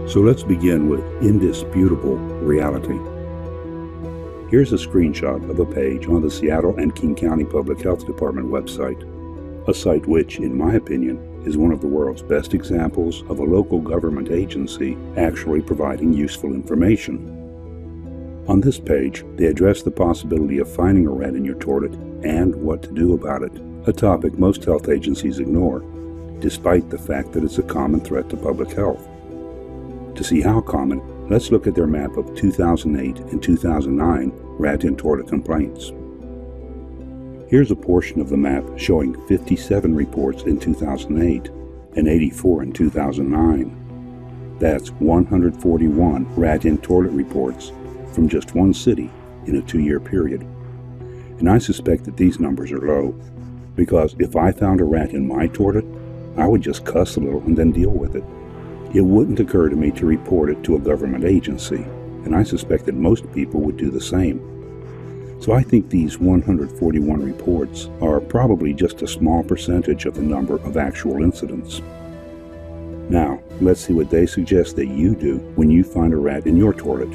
So let's begin with indisputable reality. Here's a screenshot of a page on the Seattle and King County Public Health Department website, a site which, in my opinion, is one of the world's best examples of a local government agency actually providing useful information. On this page, they address the possibility of finding a rat in your toilet and what to do about it, a topic most health agencies ignore, despite the fact that it's a common threat to public health. To see how common, let's look at their map of 2008 and 2009 rat in toilet complaints. Here's a portion of the map showing 57 reports in 2008 and 84 in 2009. That's 141 rat in toilet reports from just one city in a 2-year period. And I suspect that these numbers are low, because if I found a rat in my toilet, I would just cuss a little and then deal with it. It wouldn't occur to me to report it to a government agency, and I suspect that most people would do the same. So I think these 141 reports are probably just a small percentage of the number of actual incidents. Now, let's see what they suggest that you do when you find a rat in your toilet.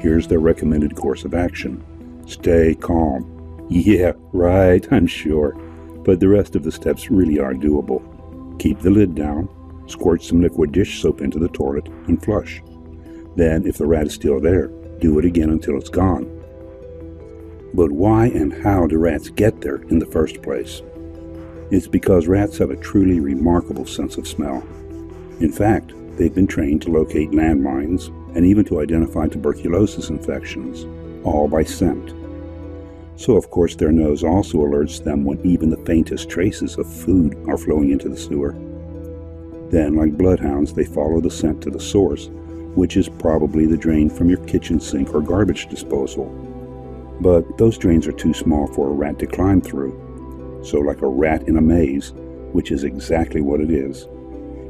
Here's their recommended course of action. Stay calm. Yeah, right, I'm sure. But the rest of the steps really are doable. Keep the lid down. Squirt some liquid dish soap into the toilet and flush. Then, if the rat is still there, do it again until it's gone. But why and how do rats get there in the first place? It's because rats have a truly remarkable sense of smell. In fact, they've been trained to locate landmines and even to identify tuberculosis infections, all by scent. So, of course, their nose also alerts them when even the faintest traces of food are flowing into the sewer. Then, like bloodhounds, they follow the scent to the source, which is probably the drain from your kitchen sink or garbage disposal. But those drains are too small for a rat to climb through. So, like a rat in a maze, which is exactly what it is,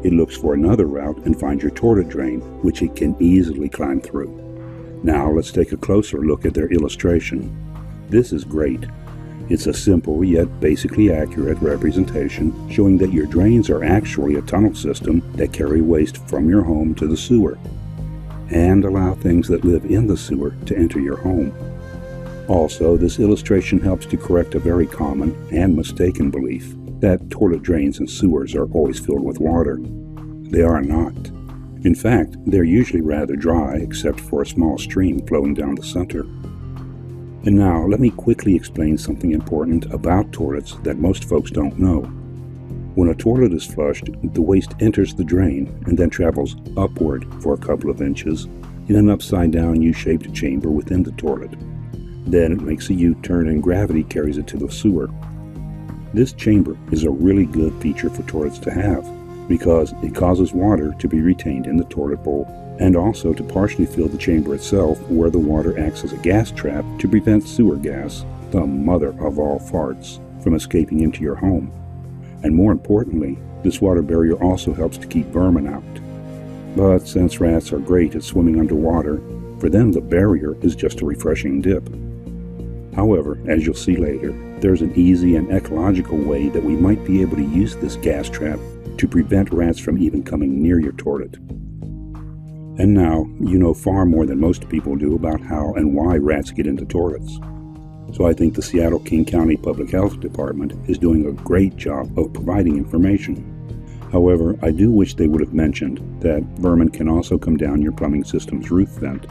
it looks for another route and finds your toilet drain, which it can easily climb through. Now, let's take a closer look at their illustration. This is great. It's a simple yet basically accurate representation showing that your drains are actually a tunnel system that carry waste from your home to the sewer and allow things that live in the sewer to enter your home. Also, this illustration helps to correct a very common and mistaken belief that toilet drains and sewers are always filled with water. They are not. In fact, they're usually rather dry except for a small stream flowing down the center. And now, let me quickly explain something important about toilets that most folks don't know. When a toilet is flushed, the waste enters the drain and then travels upward for a couple of inches in an upside-down U-shaped chamber within the toilet. Then it makes a U-turn and gravity carries it to the sewer. This chamber is a really good feature for toilets to have because it causes water to be retained in the toilet bowl and also to partially fill the chamber itself where the water acts as a gas trap to prevent sewer gas, the mother of all farts, from escaping into your home. And more importantly, this water barrier also helps to keep vermin out. But since rats are great at swimming underwater, for them the barrier is just a refreshing dip. However, as you'll see later, there's an easy and ecological way that we might be able to use this gas trap to prevent rats from even coming near your toilet. And now, you know far more than most people do about how and why rats get into toilets. So I think the Seattle King County Public Health Department is doing a great job of providing information. However, I do wish they would have mentioned that vermin can also come down your plumbing system's roof vent,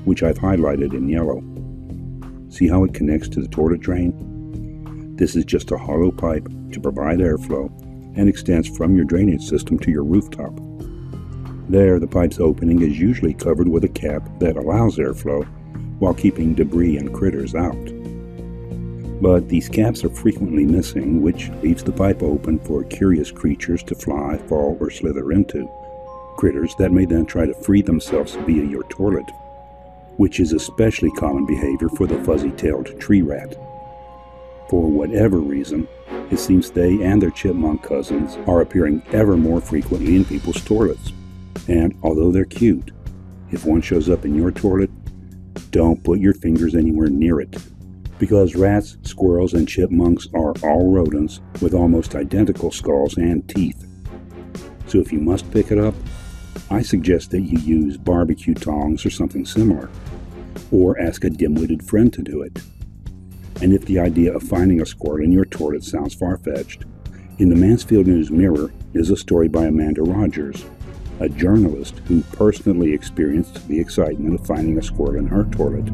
which I've highlighted in yellow. See how it connects to the toilet drain? This is just a hollow pipe to provide airflow and extends from your drainage system to your rooftop. There, the pipe's opening is usually covered with a cap that allows airflow while keeping debris and critters out. But these caps are frequently missing, which leaves the pipe open for curious creatures to fly, fall, or slither into. Critters that may then try to free themselves via your toilet, which is especially common behavior for the fuzzy-tailed tree rat. For whatever reason, it seems they and their chipmunk cousins are appearing ever more frequently in people's toilets. And although they're cute, if one shows up in your toilet, don't put your fingers anywhere near it. Because rats, squirrels, and chipmunks are all rodents with almost identical skulls and teeth. So if you must pick it up, I suggest that you use barbecue tongs or something similar, or ask a dim-witted friend to do it. And if the idea of finding a squirrel in your toilet sounds far-fetched, in the Mansfield News Mirror is a story by Amanda Rogers, a journalist who personally experienced the excitement of finding a squirrel in her toilet.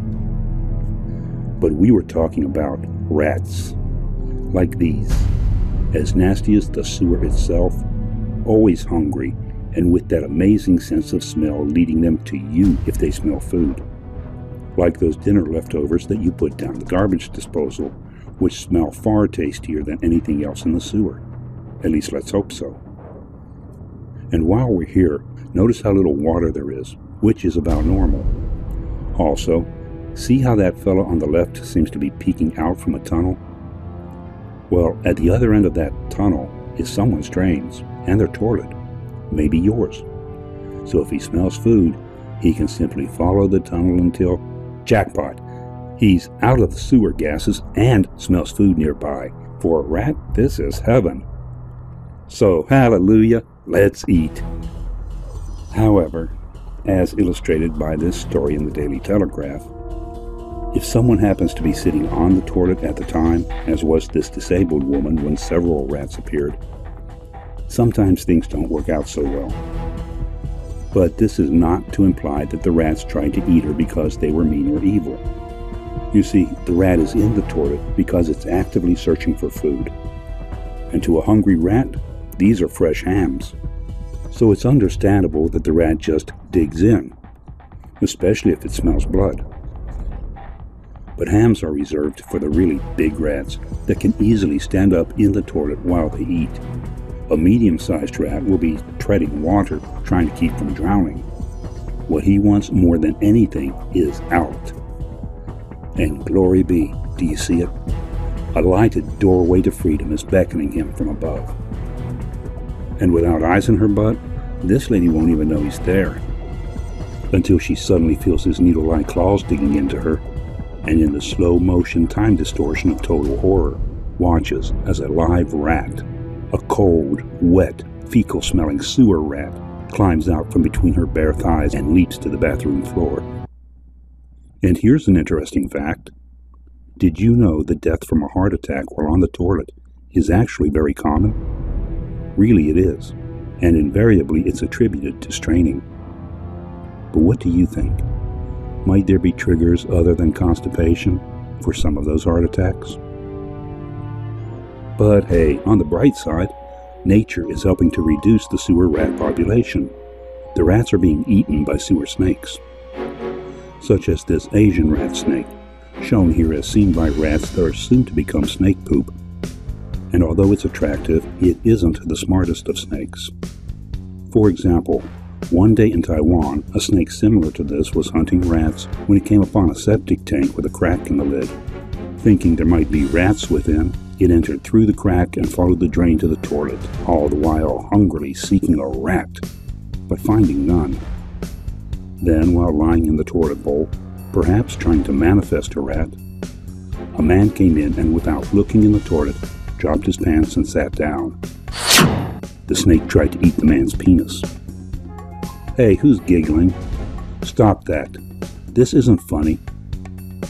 But we were talking about rats, like these, as nasty as the sewer itself, always hungry, and with that amazing sense of smell leading them to you if they smell food. Like those dinner leftovers that you put down the garbage disposal, which smell far tastier than anything else in the sewer. At least let's hope so. And while we're here, notice how little water there is, which is about normal. Also, see how that fellow on the left seems to be peeking out from a tunnel? Well, at the other end of that tunnel is someone's drains and their toilet, maybe yours. So if he smells food, he can simply follow the tunnel until, jackpot, he's out of the sewer gases and smells food nearby. For a rat, this is heaven. So, hallelujah, let's eat. However, as illustrated by this story in the Daily Telegraph, if someone happens to be sitting on the toilet at the time, as was this disabled woman when several rats appeared, sometimes things don't work out so well. But this is not to imply that the rats tried to eat her because they were mean or evil. You see, the rat is in the toilet because it's actively searching for food. And to a hungry rat, these are fresh hams. So it's understandable that the rat just digs in, especially if it smells blood. But hams are reserved for the really big rats that can easily stand up in the toilet while they eat. A medium-sized rat will be treading water, trying to keep from drowning. What he wants more than anything is out. And glory be, do you see it? A lighted doorway to freedom is beckoning him from above. And without eyes in her butt, this lady won't even know he's there. Until she suddenly feels his needle-like claws digging into her, and in the slow-motion time distortion of total horror, watches as a live rat, a cold, wet, fecal-smelling sewer rat, climbs out from between her bare thighs and leaps to the bathroom floor. And here's an interesting fact. Did you know that death from a heart attack while on the toilet is actually very common? Really it is, and invariably it's attributed to straining. But what do you think? Might there be triggers other than constipation for some of those heart attacks? But hey, on the bright side, nature is helping to reduce the sewer rat population. The rats are being eaten by sewer snakes, such as this Asian rat snake, shown here as seen by rats that are soon to become snake poop. And although it's attractive, it isn't the smartest of snakes. For example, one day in Taiwan, a snake similar to this was hunting rats when it came upon a septic tank with a crack in the lid. Thinking there might be rats within, it entered through the crack and followed the drain to the toilet, all the while hungrily seeking a rat, but finding none. Then, while lying in the toilet bowl, perhaps trying to manifest a rat, a man came in and without looking in the toilet, dropped his pants and sat down. The snake tried to eat the man's penis. Hey, who's giggling? Stop that. This isn't funny.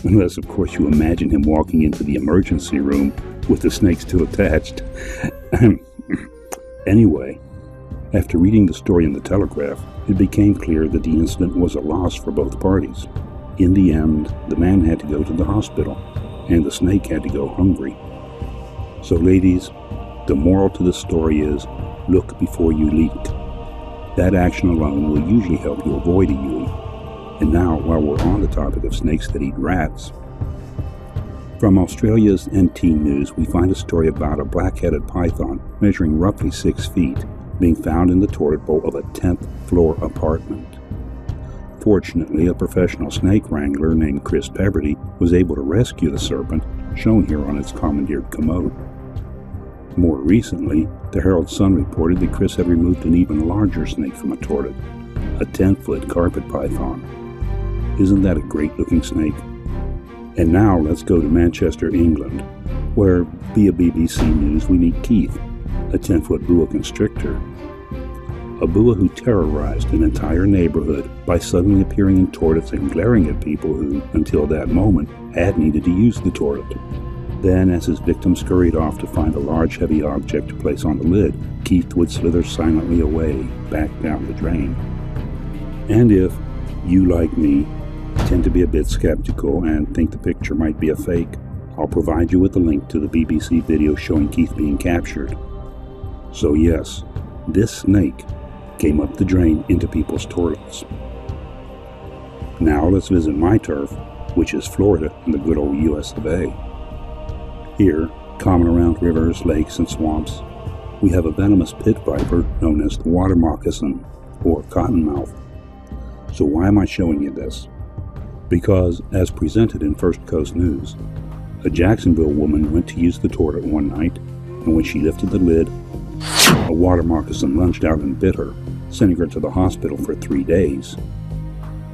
Unless, of course, you imagine him walking into the emergency room with the snake still attached. Anyway, after reading the story in the Telegraph, it became clear that the incident was a loss for both parties. In the end, the man had to go to the hospital, and the snake had to go hungry. So ladies, the moral to the story is, look before you leak. That action alone will usually help you avoid a Yui. And now, while we're on the topic of snakes that eat rats, from Australia's NT News, we find a story about a black-headed python measuring roughly 6 feet being found in the toilet bowl of a 10th floor apartment. Fortunately, a professional snake wrangler named Chris Peverty was able to rescue the serpent, shown here on its commandeered commode. More recently, the Herald Sun reported that Chris had removed an even larger snake from a toilet, a 10-foot carpet python. Isn't that a great-looking snake? And now let's go to Manchester, England, where, via BBC News, we meet Keith, a 10-foot boa constrictor. a boa who terrorized an entire neighborhood by suddenly appearing in toilets and glaring at people who, until that moment, had needed to use the toilet. Then, as his victim scurried off to find a large heavy object to place on the lid, Keith would slither silently away, back down the drain. And if you, like me, tend to be a bit skeptical and think the picture might be a fake, I'll provide you with a link to the BBC video showing Keith being captured. So yes, this snake came up the drain into people's toilets. Now let's visit my turf, which is Florida in the good old US of A. Here, common around rivers, lakes, and swamps, we have a venomous pit viper known as the water moccasin, or cottonmouth. So why am I showing you this? Because, as presented in First Coast News, a Jacksonville woman went to use the toilet one night, and when she lifted the lid, a water moccasin lunged out and bit her, sending her to the hospital for 3 days.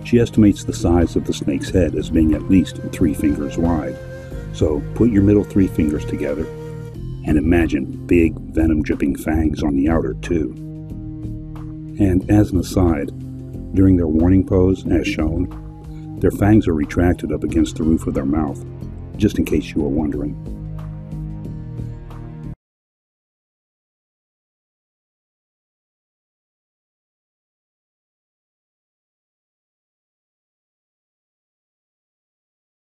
She estimates the size of the snake's head as being at least 3 fingers wide. So put your middle 3 fingers together and imagine big venom-dripping fangs on the outer too. And as an aside, during their warning pose, as shown, their fangs are retracted up against the roof of their mouth, just in case you were wondering.